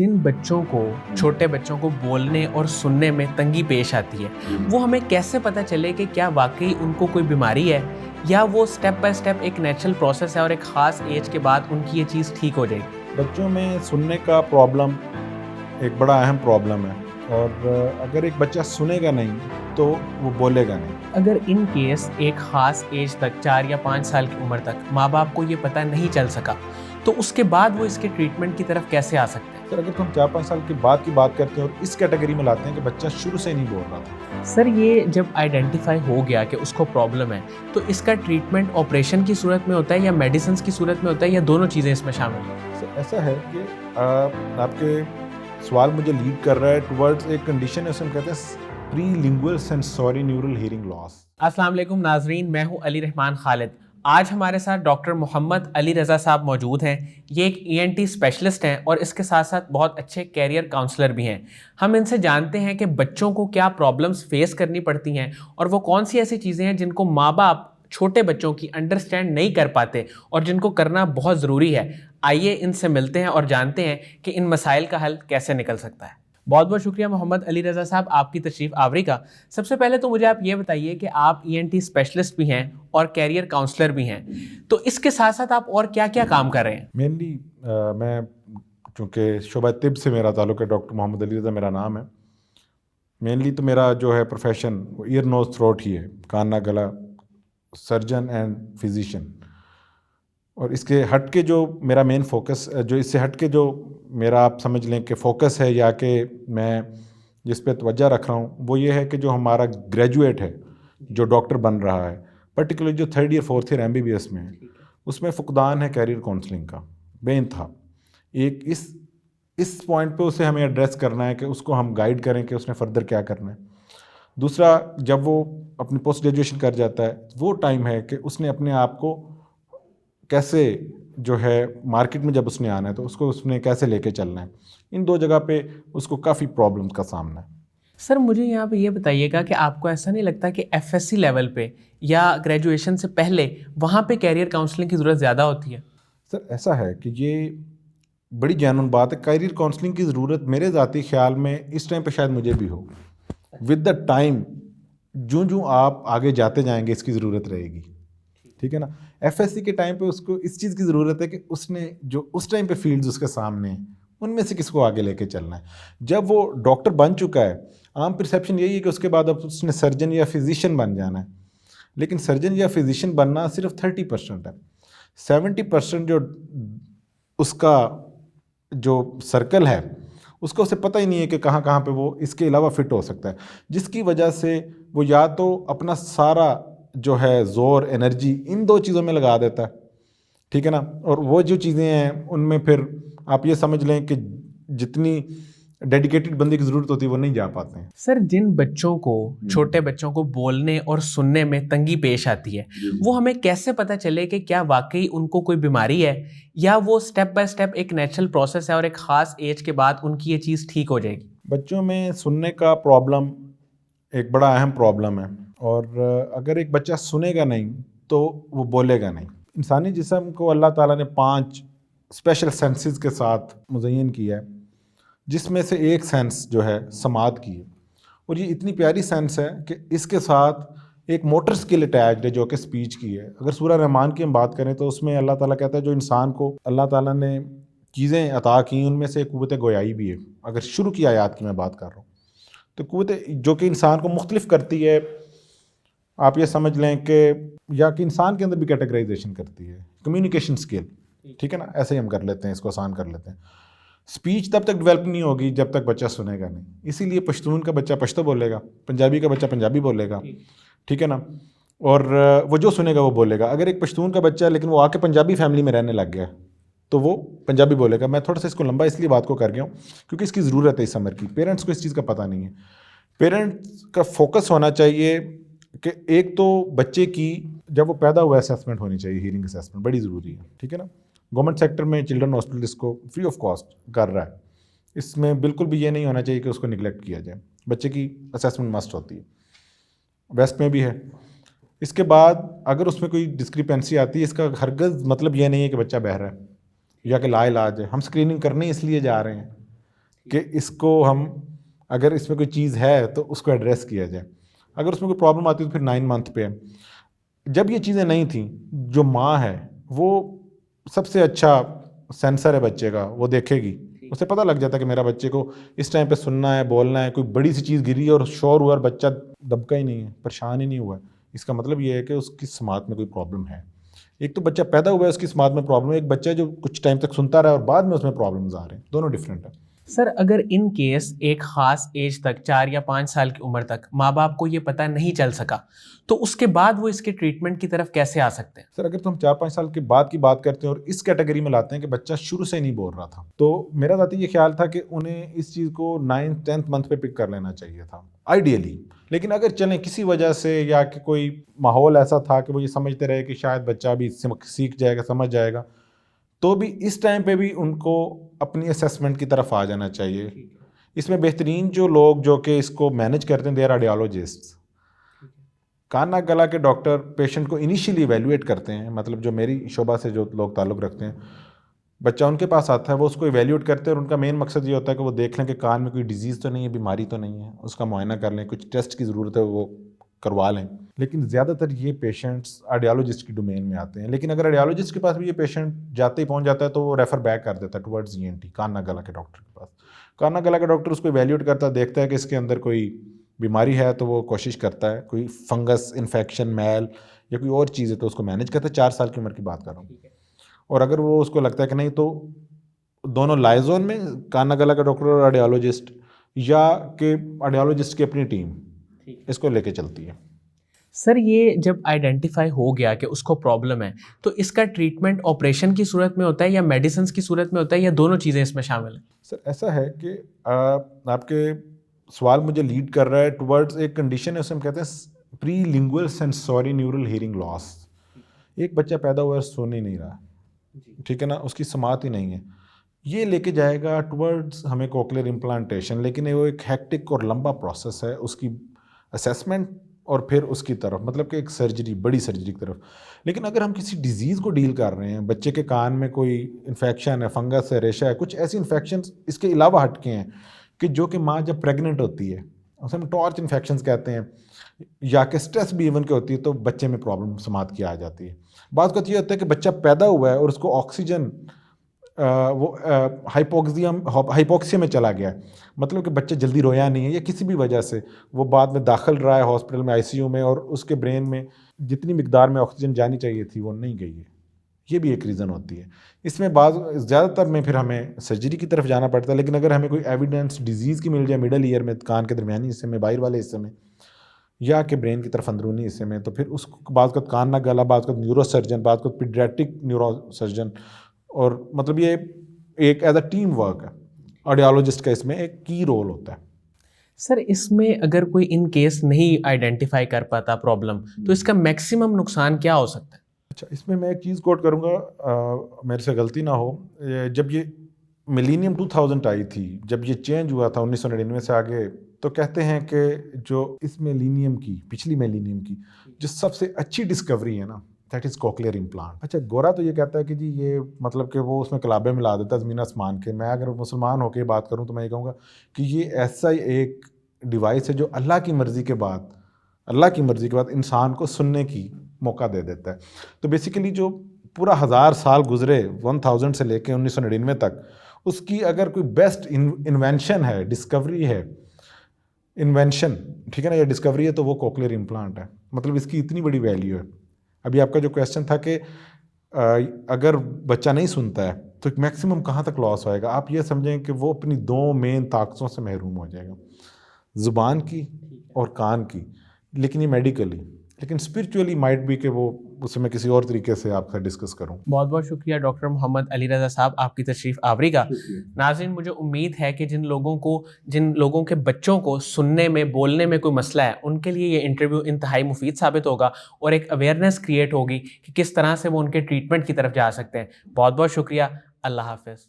जिन बच्चों को छोटे बच्चों को बोलने और सुनने में तंगी पेश आती है, वो हमें कैसे पता चले कि क्या वाकई उनको कोई बीमारी है या वो स्टेप बाय स्टेप एक नेचुरल प्रोसेस है और एक ख़ास एज के बाद उनकी ये चीज़ ठीक हो जाएगी। बच्चों में सुनने का प्रॉब्लम एक बड़ा अहम प्रॉब्लम है और अगर एक बच्चा सुनेगा नहीं तो वो बोलेगा नहीं। अगर इन केस एक ख़ास एज तक 4 या 5 साल की उम्र तक माँ बाप को ये पता नहीं चल सका, तो उसके बाद वो इसके ट्रीटमेंट की तरफ कैसे आ सकते हैं? सर, अगर हम 4-5 साल के बाद की बात करते हैं और इस कैटेगरी में लाते हैं कि बच्चा शुरू से नहीं बोल रहा था। सर, ये जब आइडेंटिफाई हो गया कि उसको प्रॉब्लम है, तो इसका ट्रीटमेंट ऑपरेशन की सूरत में होता है या मेडिसिन की सूरत में होता है या दोनों चीज़ें इसमें शामिल हैं? सर, ऐसा है कि आपके सवाल मुझे लीड कर रहा है टुवर्ड्स एक कंडीशन है, उसे हम कहते हैं प्रीलिंगुअल सेंसोरी न्यूरल हियरिंग लॉस। अस्सलाम वालेकुम नाजरीन, मैं हूं अली रहमान खालिद। आज हमारे साथ डॉक्टर मोहम्मद अली रज़ा साहब मौजूद हैं। ये एक ENT स्पेशलिस्ट हैं और इसके साथ साथ बहुत अच्छे कैरियर काउंसलर भी हैं। हम इनसे जानते हैं कि बच्चों को क्या प्रॉब्लम्स फेस करनी पड़ती हैं और वो कौन सी ऐसी चीज़ें हैं जिनको माँ बाप छोटे बच्चों की अंडरस्टैंड नहीं कर पाते और जिनको करना बहुत ज़रूरी है। आइए इनसे मिलते हैं और जानते हैं कि इन मसाइल का हल कैसे निकल सकता है। बहुत बहुत शुक्रिया मोहम्मद अली रज़ा साहब, आपकी तशरीफ़ आवरी का। सबसे पहले तो मुझे आप ये बताइए कि आप ENT स्पेशलिस्ट भी हैं और कैरियर काउंसलर भी हैं, तो इसके साथ साथ आप और क्या क्या काम कर रहे हैं? मेनली मैं चूँकि शोबा तिब से मेरा ताल्लुक़ है, डॉक्टर मोहम्मद अली रज़ा मेरा नाम है। मेनली तो मेरा जो है प्रोफेशन वो ईयर नोज़ थ्रोट ही है, कान नाक गला, सर्जन एंड फिजिशियन। और इसके हट के जो मेरा मेन फोकस, जो इससे हट के जो मेरा आप समझ लें कि फोकस है या कि मैं जिस पे तवज्जो रख रहा हूँ, वो ये है कि जो हमारा ग्रेजुएट है जो डॉक्टर बन रहा है, पर्टिकुलरली जो 3rd year 4th year MBBS में है, उसमें फ़ुक़दान है कैरियर काउंसलिंग का बेइंतहा। एक इस पॉइंट पे उसे हमें एड्रेस करना है कि उसको हम गाइड करें कि उसने फ़र्दर क्या करना है। दूसरा, जब वो अपनी पोस्ट ग्रेजुएशन कर जाता है, वो टाइम है कि उसने अपने आप को कैसे जो है मार्केट में जब उसने आना है तो उसको उसने कैसे लेके चलना है। इन दो जगह पे उसको काफ़ी प्रॉब्लम्स का सामना है। सर, मुझे यहाँ पे ये बताइएगा कि आपको ऐसा नहीं लगता कि FSC लेवल पे या ग्रेजुएशन से पहले वहाँ पे कैरियर काउंसलिंग की ज़रूरत ज़्यादा होती है? सर, ऐसा है कि ये बड़ी जेन्युइन बात है। कैरियर काउंसलिंग की ज़रूरत मेरे ज़ाती ख्याल में इस टाइम पे शायद मुझे भी हो। विद द टाइम जो आप आगे जाते जाएंगे इसकी ज़रूरत रहेगी, ठीक है ना। FSC के टाइम पे उसको इस चीज़ की ज़रूरत है कि उसने जो उस टाइम पे फील्ड्स उसके सामने हैं उनमें से किसको आगे लेके चलना है। जब वो डॉक्टर बन चुका है, आम परसेप्शन यही है कि उसके बाद अब उसने सर्जन या फिजिशियन बन जाना है, लेकिन सर्जन या फिजिशियन बनना सिर्फ 30% है। 70% जो उसका जो सर्कल है उसको उसे पता ही नहीं है कि कहाँ कहाँ पे वो इसके अलावा फिट हो सकता है, जिसकी वजह से वो या तो अपना सारा जो है ज़ोर एनर्जी इन दो चीज़ों में लगा देता है, ठीक है ना। और वो जो चीज़ें हैं उनमें फिर आप ये समझ लें कि जितनी डेडिकेटेड बंदे की ज़रूरत होती है वो नहीं जा पाते हैं। सर, जिन बच्चों को छोटे बच्चों को बोलने और सुनने में तंगी पेश आती है, वो हमें कैसे पता चले कि क्या वाकई उनको कोई बीमारी है या वो स्टेप बाय स्टेप एक नेचुरल प्रोसेस है और एक ख़ास एज के बाद उनकी ये चीज़ ठीक हो जाएगी? बच्चों में सुनने का प्रॉब्लम एक बड़ा अहम प्रॉब्लम है और अगर एक बच्चा सुनेगा नहीं तो वो बोलेगा नहीं। इंसानी जिस्म को अल्लाह ताला ने 5 स्पेशल सेंसेस के साथ मुज़य्यन किया है, जिसमें से एक सेंस जो है समात की है। और ये इतनी प्यारी सेंस है कि इसके साथ एक मोटर स्किल अटैच्ड है जो कि स्पीच की है। अगर सूरह रहमान की हम बात करें तो उसमें अल्लाह ताला कहता है जो इंसान को अल्लाह ताला ने चीज़ें अता की उनमें से क़ुव्वत गोयाई भी है। अगर शुरू की आयत की मैं बात कर रहा हूँ तो क़ुव्वत जो कि इंसान को मुख्तलिफ करती है, आप ये समझ लें कि या कि इंसान के अंदर भी कैटेगराइजेशन करती है, कम्युनिकेशन स्किल, ठीक है ना। ऐसे ही हम कर लेते हैं, इसको आसान कर लेते हैं। स्पीच तब तक डेवलप नहीं होगी जब तक बच्चा सुनेगा नहीं, इसीलिए पश्तून का बच्चा पश्तो बोलेगा, पंजाबी का बच्चा पंजाबी बोलेगा, ठीक है ना। और वो जो सुनेगा वो बोलेगा। अगर एक पश्तून का बच्चा है लेकिन वो आके पंजाबी फैमिली में रहने लग गया तो वो पंजाबी बोलेगा। मैं थोड़ा सा इसको लंबा इसलिए बात को कर गया हूँ क्योंकि इसकी ज़रूरत है इस समर की। पेरेंट्स को इस चीज़ का पता नहीं है। पेरेंट्स का फोकस होना चाहिए कि एक तो बच्चे की जब वो पैदा हुआ असेसमेंट होनी चाहिए, हीयरिंग असेसमेंट बड़ी ज़रूरी है, ठीक है ना। गवर्नमेंट सेक्टर में चिल्ड्रन हॉस्पिटल इसको फ्री ऑफ कॉस्ट कर रहा है। इसमें बिल्कुल भी ये नहीं होना चाहिए कि उसको निगलेक्ट किया जाए। बच्चे की असेसमेंट मस्ट होती है, वेस्ट में भी है। इसके बाद अगर उसमें कोई डिस्क्रिपेंसी आती है, इसका हरगज़ मतलब ये नहीं है कि बच्चा बहरा है या कि लाइलाज है। हम स्क्रीनिंग करने इसलिए जा रहे हैं कि इसको हम, अगर इसमें कोई चीज़ है तो उसको एड्रेस किया जाए। अगर उसमें कोई प्रॉब्लम आती है तो फिर 9 मंथ पे है। जब ये चीज़ें नहीं थी, जो माँ है वो सबसे अच्छा सेंसर है बच्चे का, वो देखेगी, उसे पता लग जाता है कि मेरा बच्चे को इस टाइम पे सुनना है, बोलना है। कोई बड़ी सी चीज़ गिरी है और शोर हुआ और बच्चा दबका ही नहीं है, परेशान ही नहीं हुआ है, इसका मतलब ये है कि उसकी समात में कोई प्रॉब्लम है। एक तो बच्चा पैदा हुआ है उसकी समात में प्रॉब्लम है, एक बच्चा जो कुछ टाइम तक सुनता रहा और बाद में उसमें प्रॉब्लम्स आ रहे हैं, दोनों डिफरेंट है। सर, अगर इन केस एक खास एज तक 4 या 5 साल की उम्र तक माँ बाप को ये पता नहीं चल सका, तो उसके बाद वो इसके ट्रीटमेंट की तरफ कैसे आ सकते हैं? सर, अगर तो हम 4-5 साल के बाद की बात करते हैं और इस कैटेगरी में लाते हैं कि बच्चा शुरू से नहीं बोल रहा था, तो मेरा ज़ाती ये ख्याल था कि उन्हें इस चीज़ को 9th-10th मंथ पे पिक कर लेना चाहिए था आइडियली। लेकिन अगर चलें किसी वजह से, या कि कोई माहौल ऐसा था कि वो ये समझते रहे कि शायद बच्चा अभी सीख जाएगा, समझ जाएगा, तो भी इस टाइम पे भी उनको अपनी असेसमेंट की तरफ आ जाना चाहिए। इसमें बेहतरीन जो लोग जो कि इसको मैनेज करते हैं, दे आर ऑडियोलॉजिस्ट। कान नाक गला के डॉक्टर पेशेंट को इनिशियली इवैल्यूएट करते हैं, मतलब जो मेरी शोबा से जो लोग ताल्लुक़ रखते हैं, बच्चा उनके पास आता है, वो उसको इवैल्यूएट करते हैं और उनका मेन मकसद ये होता है कि वो देख लें कि कान में कोई डिजीज़ तो नहीं है, बीमारी तो नहीं है, उसका मुआयना कर लें, कुछ टेस्ट की ज़रूरत है वो करवा लें। लेकिन ज़्यादातर ये पेशेंट्स ऑडियोलॉजिस्ट की डोमेन में आते हैं। लेकिन अगर ऑडियोलॉजिस्ट के पास भी ये पेशेंट जाते ही पहुँच जाता है तो वो रेफ़र बैक कर देता है टुवर्ड्स ENT, कान नाक गला के डॉक्टर के पास। कान नाक गला का डॉक्टर उसको इवैल्यूएट करता है, देखता है कि इसके अंदर कोई बीमारी है तो वो कोशिश करता है, कोई फंगस इन्फेक्शन, मैल या कोई और चीज़ है तो उसको मैनेज करता है। 4 साल की उम्र की बात कर रहा हूँ। और अगर वो उसको लगता है कि नहीं, तो दोनों लाइजोन में कान नाक गला का डॉक्टर और ऑडियोलॉजिस्ट, या कि ऑडियोलॉजिस्ट की अपनी टीम इसको लेके चलती है। सर, ये जब आइडेंटिफाई हो गया कि उसको प्रॉब्लम है, तो इसका ट्रीटमेंट ऑपरेशन की सूरत में होता है या मेडिसिन की सूरत में होता है, या दोनों चीज़ें इसमें शामिल हैं? सर, ऐसा है कि आपके सवाल मुझे लीड कर रहा है टुवर्ड्स एक कंडीशन है, उसे हम कहते हैं pre lingual sensory neural hearing loss. एक बच्चा पैदा हुआ है, सुन ही नहीं रहा, ठीक है ना, उसकी समात ही नहीं है, ये लेके जाएगा टुवर्ड्स हमें कोक्लियर इम्प्लांटेशन। लेकिन वो एक हेक्टिक और लंबा प्रोसेस है, उसकी असेसमेंट और फिर उसकी तरफ, मतलब कि एक सर्जरी, बड़ी सर्जरी की तरफ। लेकिन अगर हम किसी डिजीज़ को डील कर रहे हैं, बच्चे के कान में कोई इन्फेक्शन है, फंगस है, रेशा है, कुछ ऐसी इन्फेक्शंस इसके अलावा हटके हैं कि जो कि माँ जब प्रेग्नेंट होती है, उसे हम टॉर्च इन्फेक्शंस कहते हैं, या कि स्ट्रेस भी इवन के होती है, तो बच्चे में प्रॉब्लम समात की आ जाती है। बात का ये होता है कि बच्चा पैदा हुआ है और उसको ऑक्सीजन हाइपोक्सिया में चला गया है, मतलब कि बच्चा जल्दी रोया नहीं है, या किसी भी वजह से वो बाद में दाखिल रहा है हॉस्पिटल में, ICU में, और उसके ब्रेन में जितनी मिकदार में ऑक्सीजन जानी चाहिए थी वो नहीं गई है। ये भी एक रीज़न होती है। इसमें ज़्यादातर में फिर हमें सर्जरी की तरफ जाना पड़ता है। लेकिन अगर हमें कोई एविडेंस डिजीज़ की मिल जाए मिडल ईयर में, कान के दरमियानी हिस्से में, बाहर वाले हिस्से में, या कि ब्रेन की तरफ अंदरूनी हिस्से में, तो फिर उसको बाद कान नाक गला, बाद न्यूरो सर्जन, बाद पीडियाट्रिक न्यूरो सर्जन, और मतलब ये एक एज अ टीम वर्क है। ऑडियोलॉजिस्ट का इसमें एक की रोल होता है। सर, इसमें अगर कोई इन केस नहीं आइडेंटिफाई कर पाता प्रॉब्लम, तो इसका मैक्सिमम नुकसान क्या हो सकता है? अच्छा, इसमें मैं एक चीज़ कोट करूँगा, मेरे से गलती ना हो, जब ये मिलीनियम 2000 आई थी, जब ये चेंज हुआ था 1999 से आगे, तो कहते हैं कि जो इस मिलीनियम की, पिछली मिलीनियम की जो सबसे अच्छी डिस्कवरी है ना, दैट इज़ कोक्लियर इम्प्लांट। अच्छा, गोरा तो ये कहता है कि जी ये मतलब कि वो उसमें कलाबे मिला देता है ज़मीन आसमान के। मैं अगर मुसलमान होकर बात करूँ तो मैं ये कहूँगा कि ये ऐसा ही एक डिवाइस है जो अल्लाह की मर्ज़ी के बाद इंसान को सुनने की मौका दे देता है। तो बेसिकली जो पूरा 1000 साल गुजरे, 1000 से लेके 1999 तक, उसकी अगर कोई बेस्ट इन्वेंशन है, डिस्कवरी है, इन्वेंशन, ठीक है ना, या डिस्कवरी है, तो वो कोक्लियर इम्प्लांट है। मतलब इसकी इतनी बड़ी वैल्यू है। अभी आपका जो क्वेश्चन था कि अगर बच्चा नहीं सुनता है तो मैक्सिमम कहाँ तक लॉस होएगा, आप ये समझें कि वो अपनी 2 मेन ताकतों से महरूम हो जाएगा, ज़ुबान की और कान की। लेकिन ये मेडिकली, लेकिन स्पिरिचुअली माइट भी कि वो उसे मैं किसी और तरीके से आपसे डिस्कस करूं। बहुत बहुत शुक्रिया डॉक्टर मोहम्मद अली रज़ा साहब, आपकी तशरीफ़ आवरी का। नाज़रीन, मुझे उम्मीद है कि जिन लोगों के बच्चों को सुनने में, बोलने में कोई मसला है, उनके लिए ये इंटरव्यू इंतहाई मुफीद साबित होगा और एक अवेयरनेस क्रिएट होगी कि किस तरह से वो उनके ट्रीटमेंट की तरफ जा सकते हैं। बहुत बहुत शुक्रिया। अल्लाह हाफ़िज़।